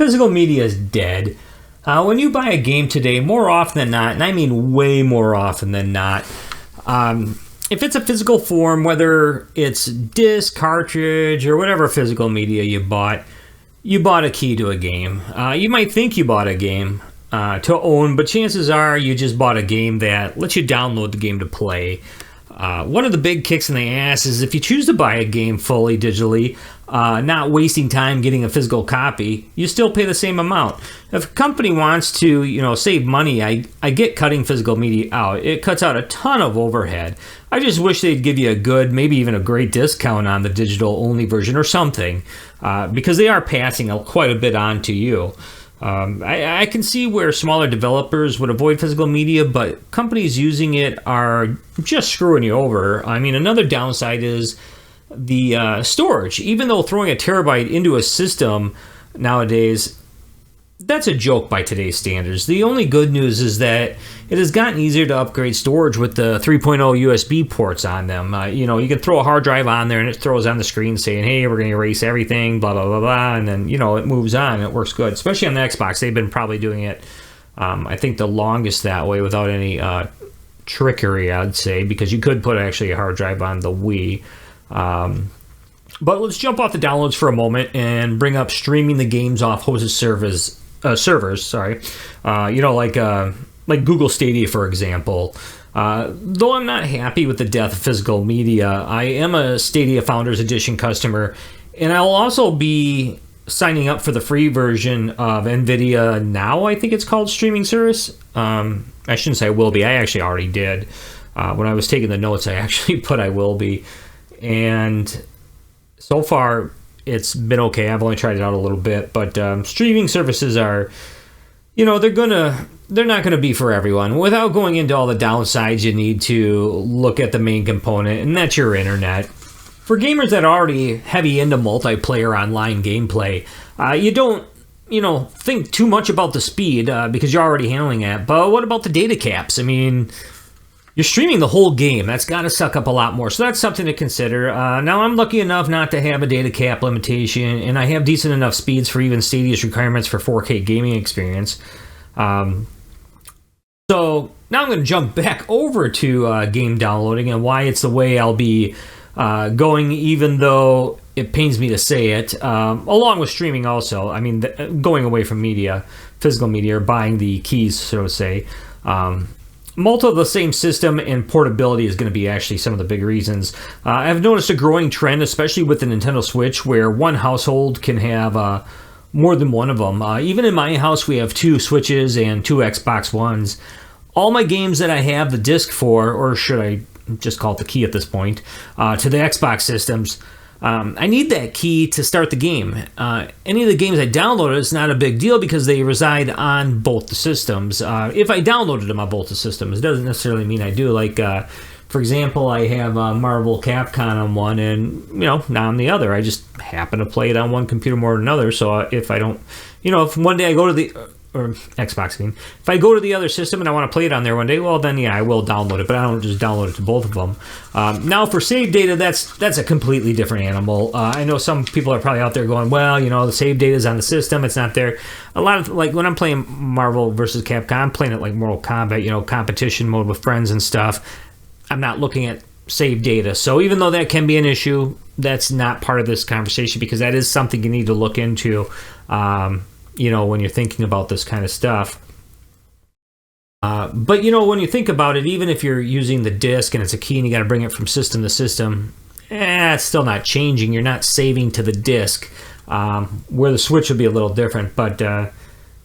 Physical media is dead. When you buy a game today, more often than not, and I mean way more often than not, if it's a physical form, whether it's disc, cartridge, or whatever physical media you bought a key to a game. You might think you bought a game to own, but chances are you just bought a game that lets you download the game to play. One of the big kicks in the ass is if you choose to buy a game fully digitally, not wasting time getting a physical copy, you still pay the same amount. If a company wants to, save money, I get cutting physical media out. It cuts out a ton of overhead. I just wish they'd give you a good, maybe even a great discount on the digital-only version or something, because they are passing quite a bit on to you. I can see where smaller developers would avoid physical media, but companies using it are just screwing you over. I mean, another downside is the storage. Even though throwing a terabyte into a system nowadays, that's a joke by today's standards. The only good news is that it has gotten easier to upgrade storage with the 3.0 USB ports on them. You can throw a hard drive on there and it throws on the screen saying, hey, we're going to erase everything, blah, blah, blah, blah. And then, it moves on. It works good, especially on the Xbox. They've been probably doing it, I think, the longest that way without any trickery, I'd say, because you could put actually a hard drive on the Wii. But let's jump off the downloads for a moment and bring up streaming the games off hosted servers. Like Google Stadia, for example. Though I'm not happy with the death of physical media, I am a Stadia Founders Edition customer, and I'll also be signing up for the free version of NVIDIA Now, I think it's called, streaming service. I shouldn't say I will be. I actually already did. When I was taking the notes, I actually put I will be. And so far, it's been okay. I've only tried it out a little bit, but streaming services are, they're not gonna be for everyone. Without going into all the downsides, you need to look at the main component, and that's your internet. For gamers that are already heavy into multiplayer online gameplay, you don't, think too much about the speed because you're already handling it. But what about the data caps? I mean, you're streaming the whole game. That's got to suck up a lot more. So that's something to consider. Now, I'm lucky enough not to have a data cap limitation, and I have decent enough speeds for even Stadia's requirements for 4K gaming experience. So now I'm going to jump back over to game downloading and why it's the way I'll be going, even though it pains me to say it, along with streaming also. I mean, going away from media, physical media, or buying the keys, so to say. Multi of the same system and portability is going to be actually some of the big reasons. I've noticed a growing trend, especially with the Nintendo Switch, where one household can have more than one of them. Even in my house, we have 2 Switches and 2 Xbox Ones. All my games that I have the disc for, or should I just call it the key at this point, to the Xbox systems, I need that key to start the game. Any of the games I downloaded, it's not a big deal because they reside on both the systems. If I downloaded them on both the systems, it doesn't necessarily mean I do. Like, for example, I have Marvel Capcom on one and, now on the other. I just happen to play it on one computer more than another. So if I don't, if one day I go to the... or Xbox game. If I go to the other system and I want to play it on there one day, well, then yeah, I will download it, but I don't just download it to both of them. Now, for save data, that's a completely different animal. I know some people are probably out there going, well, the save data is on the system, it's not there. A lot of, like, when I'm playing Marvel versus Capcom, I'm playing it like Mortal Kombat, competition mode with friends and stuff. I'm not looking at save data. So even though that can be an issue, that's not part of this conversation because that is something you need to look into. When you're thinking about this kind of stuff. But, when you think about it, even if you're using the disc and it's a key and you got to bring it from system to system, it's still not changing. You're not saving to the disc, where the Switch would be a little different. But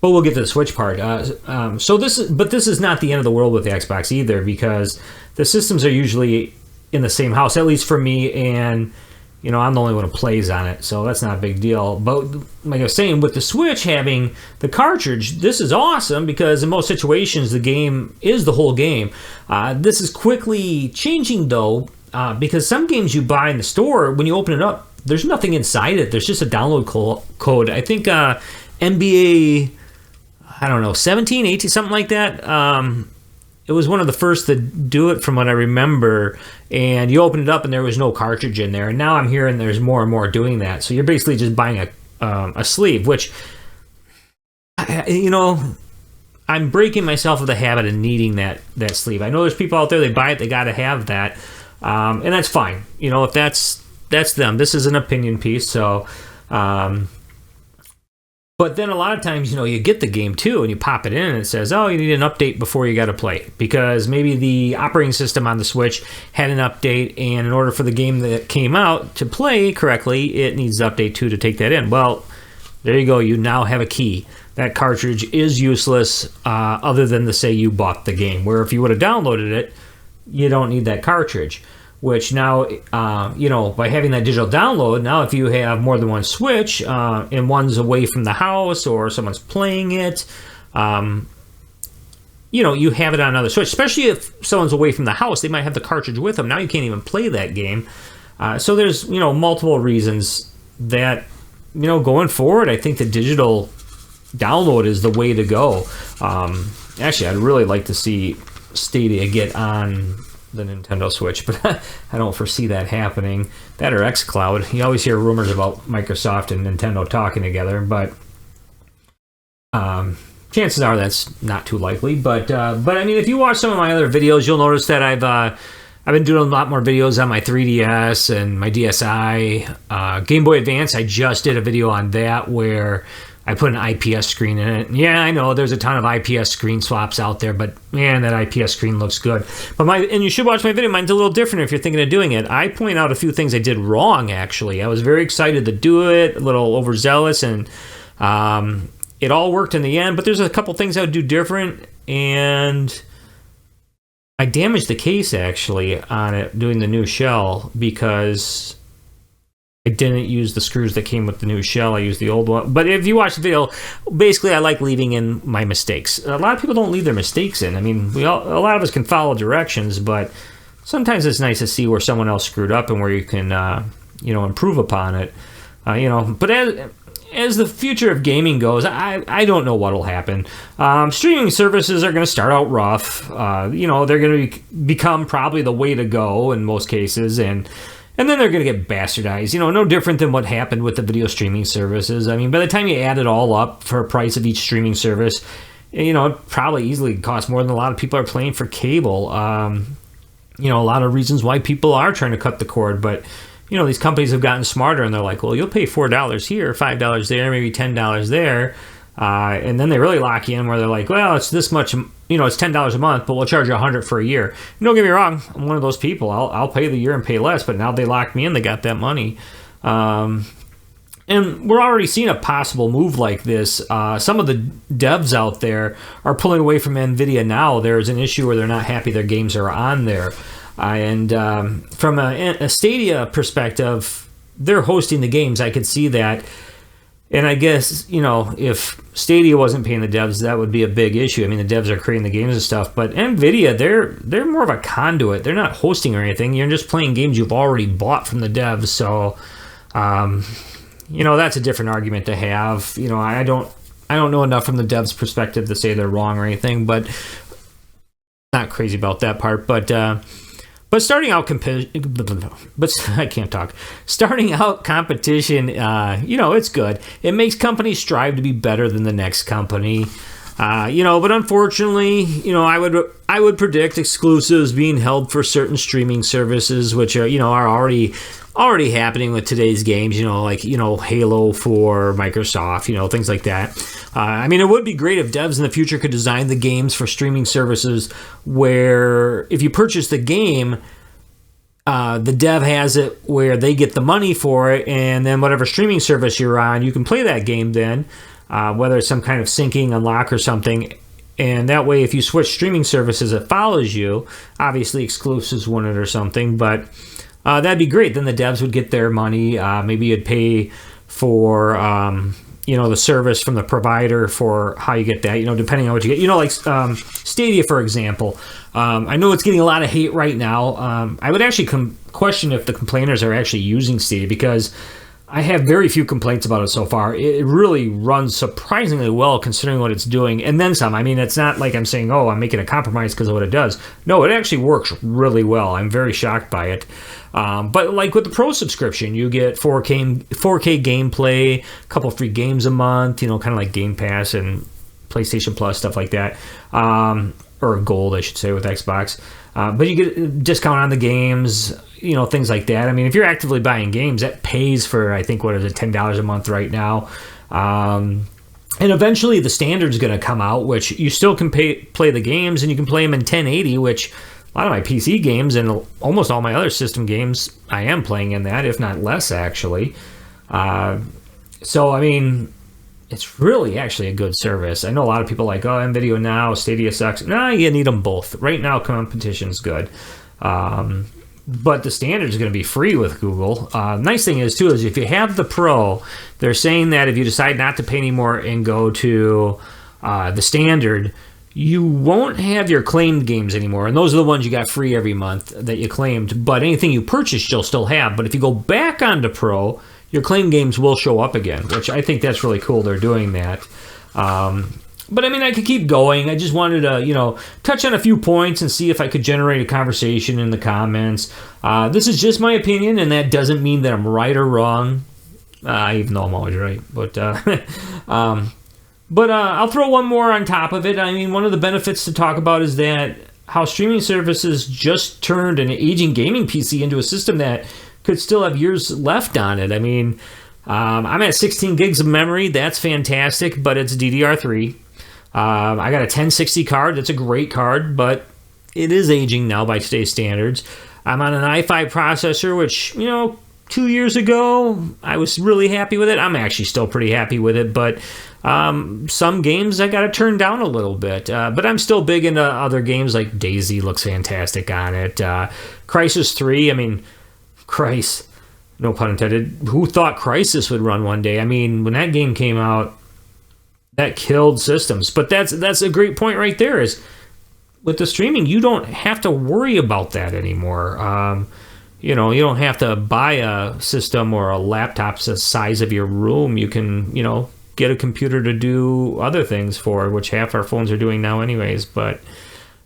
we'll get to the Switch part. This is not the end of the world with the Xbox either because the systems are usually in the same house, at least for me, and... I'm the only one who plays on it, so that's not a big deal. But like I was saying, with the Switch having the cartridge, this is awesome because in most situations, the game is the whole game. This is quickly changing, though, because some games you buy in the store, when you open it up, there's nothing inside it. There's just a download code. I think NBA, 17, 18, something like that. It was one of the first to do it from what I remember, and you opened it up and there was no cartridge in there, and now I'm hearing there's more and more doing that. So you're basically just buying a sleeve, which you know, I'm breaking myself of the habit of needing that sleeve. I know there's people out there, they buy it, they got to have that, and that's fine. You know, if that's them. This is an opinion piece, so. But then a lot of times, you know, you get the game too, and you pop it in, and it says, "Oh, you need an update before you got to play," because maybe the operating system on the Switch had an update, and in order for the game that came out to play correctly, it needs the update too to take that in. Well, there you go. You now have a key. That cartridge is useless, other than to say you bought the game. Where if you would have downloaded it, you don't need that cartridge. Which now, you know, by having that digital download, now if you have more than one Switch, and one's away from the house or someone's playing it, you know, you have it on another Switch. Especially if someone's away from the house, they might have the cartridge with them. Now you can't even play that game. So there's, you know, multiple reasons that, you know, going forward, I think the digital download is the way to go. Actually, I'd really like to see Stadia get on the Nintendo Switch, but I don't foresee that happening. That or xCloud. You always hear rumors about Microsoft and Nintendo talking together, but chances are that's not too likely. But I mean, if you watch some of my other videos, you'll notice that I've been doing a lot more videos on my 3DS and my DSi. Game Boy Advance, I just did a video on that where I put an IPS screen in it. Yeah, I know there's a ton of IPS screen swaps out there, but man, that IPS screen looks good. And you should watch my video. Mine's a little different if you're thinking of doing it. I point out a few things I did wrong, actually. I was very excited to do it, a little overzealous, and it all worked in the end, but there's a couple things I would do different, and I damaged the case, actually, on it doing the new shell because I didn't use the screws that came with the new shell. I used the old one. But if you watch the video, basically I like leaving in my mistakes. A lot of people don't leave their mistakes in. I mean, a lot of us can follow directions, but sometimes it's nice to see where someone else screwed up and where you can, you know, improve upon it. You know, but as the future of gaming goes, I don't know what will happen. Streaming services are going to start out rough. You know, they're going to become probably the way to go in most cases, and then they're going to get bastardized. You know, no different than what happened with the video streaming services. I mean, by the time you add it all up for a price of each streaming service, you know, it probably easily costs more than a lot of people are paying for cable. You know, a lot of reasons why people are trying to cut the cord, but you know, these companies have gotten smarter, and they're like, well, you'll pay $4 here, $5 there, maybe $10 there. And then they really lock you in where they're like, well, it's this much, you know, it's $10 a month, but we'll charge you $100 for a year. Don't get me wrong, I'm one of those people. I'll pay the year and pay less, but now they locked me in, they got that money. And we're already seeing a possible move like this. Some of the devs out there are pulling away from NVIDIA now. There's an issue where they're not happy their games are on there. And from a Stadia perspective, they're hosting the games. I could see that. And I guess, you know, if Stadia wasn't paying the devs, that would be a big issue. I mean, the devs are creating the games and stuff. But NVIDIA, they're more of a conduit. They're not hosting or anything. You're just playing games you've already bought from the devs. So, you know, that's a different argument to have. You know, I don't know enough from the devs' perspective to say they're wrong or anything. But not crazy about that part. But starting out I can't talk. Starting out competition, you know, it's good. It makes companies strive to be better than the next company. You know, but unfortunately, you know, I would predict exclusives being held for certain streaming services, which are, you know, are already happening with today's games, you know, like, you know, Halo for Microsoft, you know, things like that. I mean, it would be great if devs in the future could design the games for streaming services where if you purchase the game, the dev has it where they get the money for it, and then whatever streaming service you're on, you can play that game then, whether it's some kind of syncing, unlock, or something. And that way, if you switch streaming services, it follows you. Obviously, exclusives wouldn't or something, but that'd be great. Then the devs would get their money. Maybe you'd pay for, you know, the service from the provider for how you get that, you know, depending on what you get. You know, like Stadia, for example. I know it's getting a lot of hate right now. I would actually question if the complainers are actually using Stadia, because I have very few complaints about it so far. It really runs surprisingly well considering what it's doing, and then some. I mean, it's not like I'm saying, oh, I'm making a compromise because of what it does. No, it actually works really well. I'm very shocked by it. But like with the Pro subscription, you get 4K gameplay, a couple free games a month, kind of like Game Pass and PlayStation Plus, stuff like that. Or Gold, I should say, with Xbox. But you get a discount on the games, things like that. I mean, if you're actively buying games, that pays for, I think, what is it, $10 a month right now. And eventually the standard's going to come out, which you still can play the games, and you can play them in 1080, which a lot of my PC games and almost all my other system games, I am playing in that, if not less, actually. So, I mean, it's really actually a good service. I know a lot of people like, oh, NVIDIA now, Stadia sucks. Nah, you need them both. Right now, competition's good. But the standard is going to be free with Google. Nice thing is, too, is if you have the Pro, they're saying that if you decide not to pay anymore and go to the standard, you won't have your claimed games anymore. And those are the ones you got free every month that you claimed. But anything you purchased, you'll still have. But if you go back onto Pro, your claim games will show up again, which I think that's really cool. They're doing that. But I mean, I could keep going. I just wanted to, touch on a few points and see if I could generate a conversation in the comments. This is just my opinion, and that doesn't mean that I'm right or wrong, even though I'm always right. But I'll throw one more on top of it. I mean, one of the benefits to talk about is that how streaming services just turned an aging gaming PC into a system that could still have years left on it. I mean, I'm at 16 gigs of memory. That's fantastic, but it's DDR3. I got a 1060 card. That's a great card, but it is aging now by today's standards. I'm on an i5 processor, which, 2 years ago, I was really happy with it. I'm actually still pretty happy with it, but some games I got to turn down a little bit. But I'm still big into other games, like DayZ looks fantastic on it. Crysis 3, I mean, Christ, no pun intended. Who thought Crysis would run one day? I mean, when that game came out, that killed systems. But that's a great point right there, is with the streaming, you don't have to worry about that anymore. You don't have to buy a system or a laptop the size of your room. You can, get a computer to do other things for, which half our phones are doing now anyways. But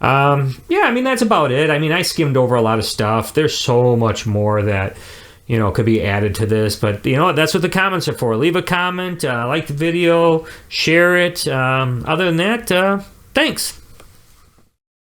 yeah, I mean, that's about it. I mean, I skimmed over a lot of stuff. There's so much more that, could be added to this. But, that's what the comments are for. Leave a comment, like the video, share it. Other than that, thanks.